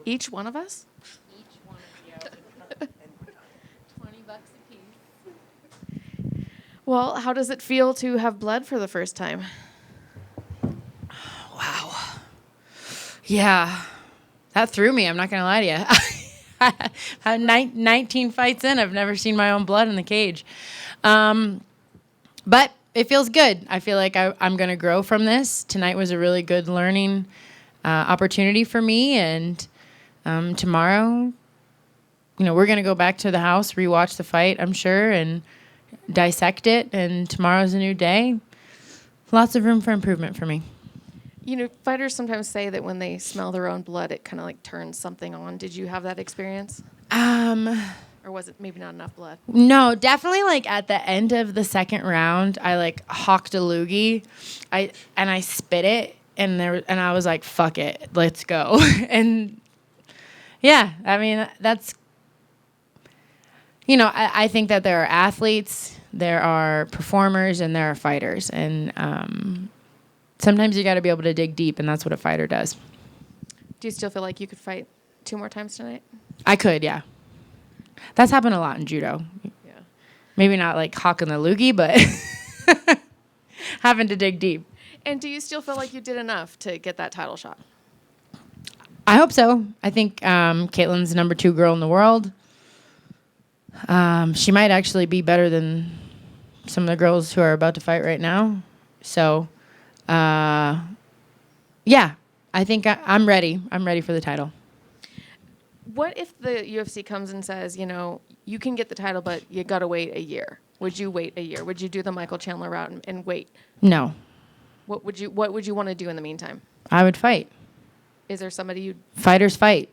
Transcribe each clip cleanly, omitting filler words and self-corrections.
Each one of us? Each one of you. $20 a piece. Well, how does it feel to have bled for the first time? Wow. Yeah. That threw me. I'm not going to lie to you. I 19 fights in. I've never seen my own blood in the cage. But it feels good. I feel like I'm going to grow from this. Tonight was a really good learning opportunity for me. And tomorrow, we're going to go back to the house, rewatch the fight, I'm sure, and dissect it. And tomorrow's a new day. Lots of room for improvement for me. Fighters sometimes say that when they smell their own blood, it kind of like turns something on. Did you have that experience? Or was it maybe not enough blood? No, definitely like at the end of the second round, I like hawked a loogie. I spit it and I was like, fuck it, let's go. And yeah, I mean, that's, I think that there are athletes, there are performers, and there are fighters. And sometimes you got to be able to dig deep, and that's what a fighter does. Do you still feel like you could fight 2 more times tonight? I could, yeah. That's happened a lot in judo. Yeah. Maybe not like hawking the loogie, but having to dig deep. And do you still feel like you did enough to get that title shot? I hope so. I think Ketlen's the number 2 girl in the world. She might actually be better than some of the girls who are about to fight right now. So, yeah, I think I'm ready. I'm ready for the title. What if the UFC comes and says, you can get the title, but you got to wait a year? Would you wait a year? Would you do the Michael Chandler route and wait? No. What would you want to do in the meantime? I would fight. Is there somebody you'd... Fighters fight.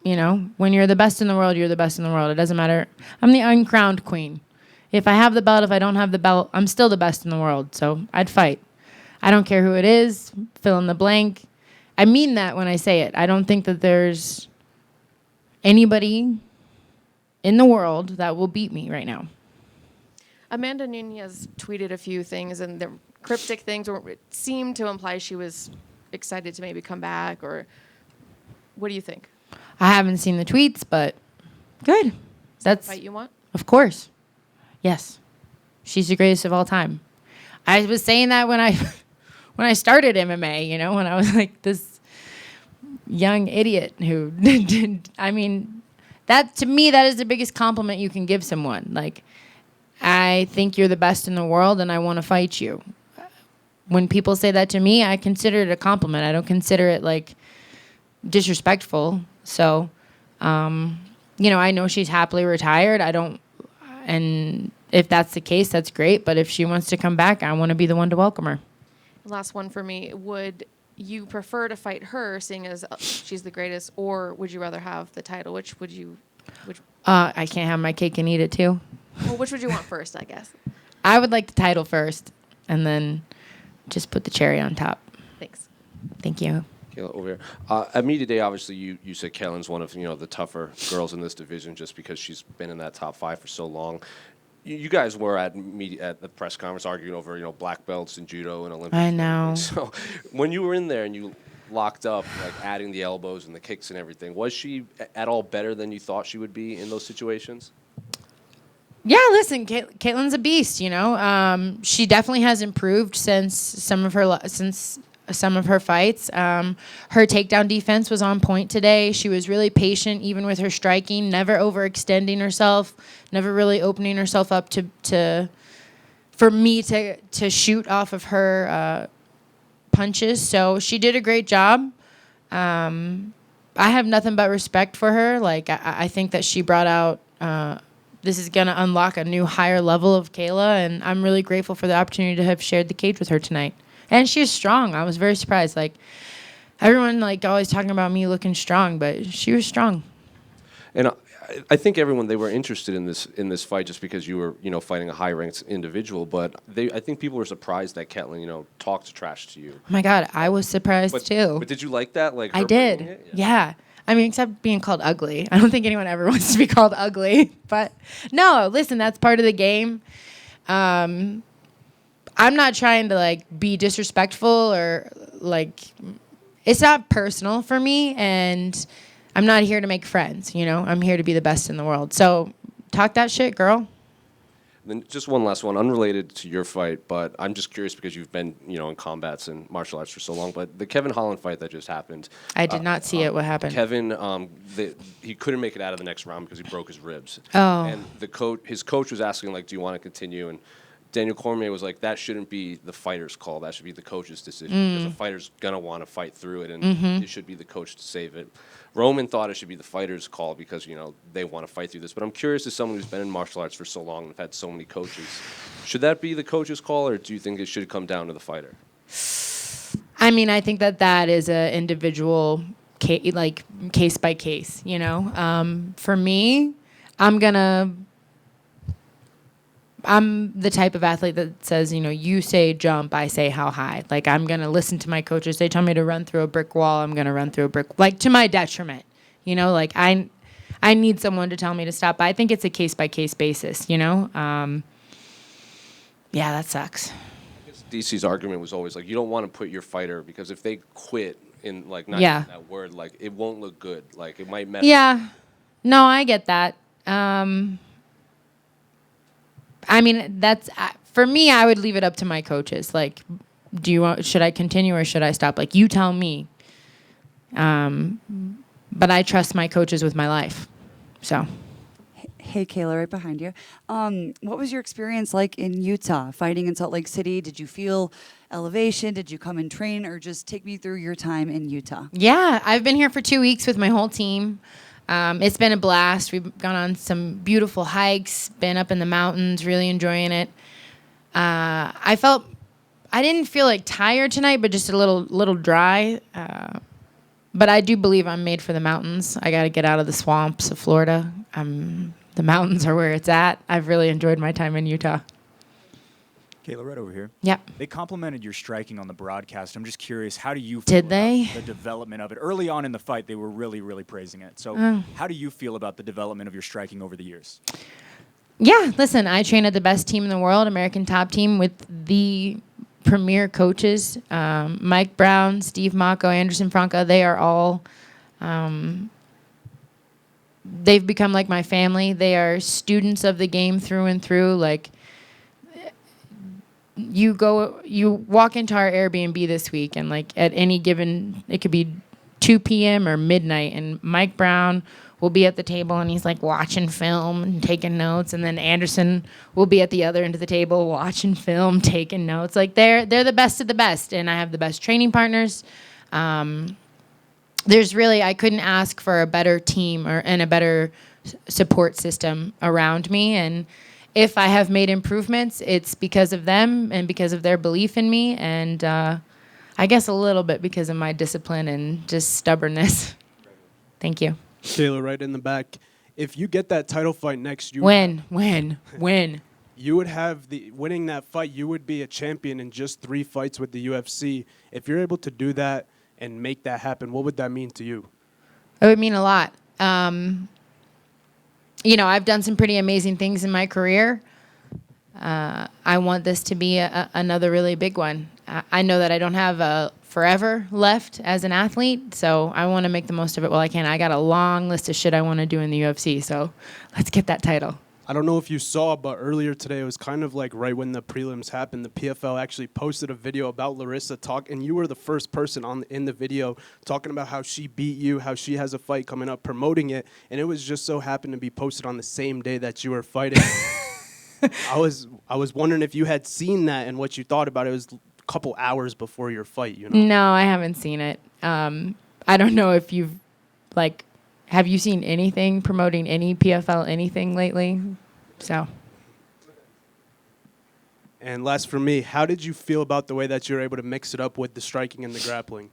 When you're the best in the world, you're the best in the world. It doesn't matter. I'm the uncrowned queen. If I have the belt, if I don't have the belt, I'm still the best in the world. So I'd fight. I don't care who it is. Fill in the blank. I mean that when I say it. I don't think that there's anybody in the world that will beat me right now. Amanda Nunes tweeted a few things, and they're cryptic things, or it seemed to imply she was excited to maybe come back, or what do you think? I haven't seen the tweets, but good. That's the fight you want? Of course. Yes. She's the greatest of all time. I was saying that when I started MMA, when I was like this young idiot who did. I mean, that to me, that is the biggest compliment you can give someone. Like, I think you're the best in the world and I want to fight you. When people say that to me, I consider it a compliment. I don't consider it like disrespectful. So, I know she's happily retired. And if that's the case, that's great. But if she wants to come back, I want to be the one to welcome her. Last one for me. Would you prefer to fight her, seeing as she's the greatest, or would you rather have the title? Which would you? I can't have my cake and eat it too. Well, which would you want first, I guess? I would like the title first, and then just put the cherry on top. Thanks. Thank you. Kayla, over here. At media day, obviously, you said Ketlen's one of the tougher girls in this division, just because she's been in that top 5 for so long. You guys were at the press conference arguing over black belts in judo and Olympics. I know. So when you were in there and you locked up, like adding the elbows and the kicks and everything, was she at all better than you thought she would be in those situations? Yeah, listen, Ketlen's a beast. She definitely has improved since some of her fights. Her takedown defense was on point today. She was really patient, even with her striking, never overextending herself, never really opening herself up for me to shoot off of her punches. So she did a great job. I have nothing but respect for her. Like I think that she brought out. This is going to unlock a new higher level of Kayla, and I'm really grateful for the opportunity to have shared the cage with her tonight. And she was strong. I was very surprised. Like, everyone, always talking about me looking strong, but she was strong. And I think everyone, they were interested in this fight just because you were, fighting a high-ranked individual. But I think people were surprised that Ketlen, talked trash to you. Oh my God, I was surprised too. But did you like that? Like, I did. Yeah. I mean, except being called ugly. I don't think anyone ever wants to be called ugly. But no, listen, that's part of the game. I'm not trying to be disrespectful or it's not personal for me. And I'm not here to make friends, you know? I'm here to be the best in the world. So talk that shit, girl. Then just one last one, unrelated to your fight, but I'm just curious because you've been, in combats and martial arts for so long. But the Kevin Holland fight that just happened, I did not see it. What happened? Kevin, he couldn't make it out of the next round because he broke his ribs. Oh. And his coach was asking, like, do you want to continue? And Daniel Cormier was like, that shouldn't be the fighter's call. That should be the coach's decision because the fighter's going to want to fight through it, and it should be the coach to save it. Roman thought it should be the fighter's call because, they want to fight through this. But I'm curious, as someone who's been in martial arts for so long and had so many coaches, should that be the coach's call, or do you think it should come down to the fighter? I mean, I think that is an individual case by case, For me, I'm the type of athlete that says, you say jump, I say how high. Like, I'm going to listen to my coaches. They tell me to run through a brick wall, I'm going to run through a brick, like, to my detriment. I need someone to tell me to stop. But I think it's a case-by-case basis, Yeah, that sucks. DC's argument was always, like, you don't want to put your fighter, because if they quit in, like, not Yeah. using that word, like, it won't look good. Like, it might mess Yeah. No, I get that. I mean, for me, I would leave it up to my coaches. Like, should I continue or should I stop? Like, you tell me. But I trust my coaches with my life. So. Hey, Kayla, right behind you. What was your experience like in Utah, fighting in Salt Lake City? Did you feel elevation? Did you come and train, or just take me through your time in Utah? Yeah, I've been here for 2 weeks with my whole team. It's been a blast. We've gone on some beautiful hikes, been up in the mountains, really enjoying it. I didn't feel like tired tonight, but just a little dry. But I do believe I'm made for the mountains. I got to get out of the swamps of Florida. The mountains are where it's at. I've really enjoyed my time in Utah. Kayla, right over here. Yep. They complimented your striking on the broadcast. I'm just curious, how do you feel Did about they? the development of it? Early on in the fight, they were really, really praising it. So how do you feel about the development of your striking over the years? Yeah, listen, I train at the best team in the world, American Top Team, with the premier coaches, Mike Brown, Steve Mocco, Anderson Franca. They are all, they've become like my family. They are students of the game through and through. Like, you walk into our Airbnb this week, and like at any given, it could be 2 p.m. or midnight, and Mike Brown will be at the table, and he's like watching film and taking notes, and then Anderson will be at the other end of the table watching film, taking notes. Like, they're the best of the best, and I have the best training partners. I couldn't ask for a better team and a better support system around me. And if I have made improvements, it's because of them and because of their belief in me, and I guess a little bit because of my discipline and just stubbornness. Thank you. Kayla, right in the back. If you get that title fight next, When? you would have winning that fight. You would be a champion in just 3 fights with the UFC. If you're able to do that and make that happen, what would that mean to you? It would mean a lot. I've done some pretty amazing things in my career. I want this to be another really big one. I know that I don't have forever left as an athlete, so I want to make the most of it while I can. I got a long list of shit I want to do in the UFC, so let's get that title. I don't know if you saw, but earlier today, it was kind of like right when the prelims happened, the PFL actually posted a video about Larissa and you were the first person in the video talking about how she beat you, how she has a fight coming up, promoting it, and it was just so happened to be posted on the same day that you were fighting. I was wondering if you had seen that and what you thought about it. It was a couple hours before your fight, No, I haven't seen it. I don't know if you've, have you seen anything promoting any PFL anything lately? So. And last for me, how did you feel about the way that you're able to mix it up with the striking and the grappling?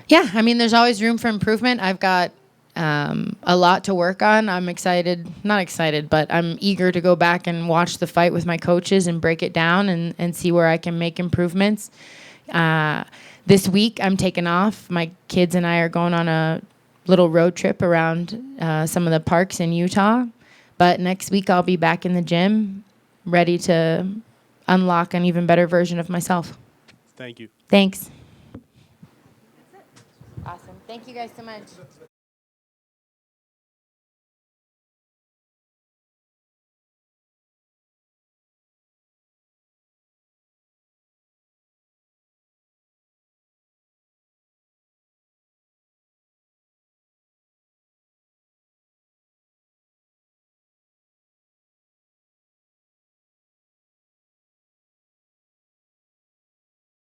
Yeah, I mean, there's always room for improvement. I've got a lot to work on. I'm not excited, but I'm eager to go back and watch the fight with my coaches and break it down and see where I can make improvements. This week, I'm taking off. My kids and I are going on a little road trip around some of the parks in Utah. But next week, I'll be back in the gym, ready to unlock an even better version of myself. Thank you. Thanks. Awesome. Thank you guys so much.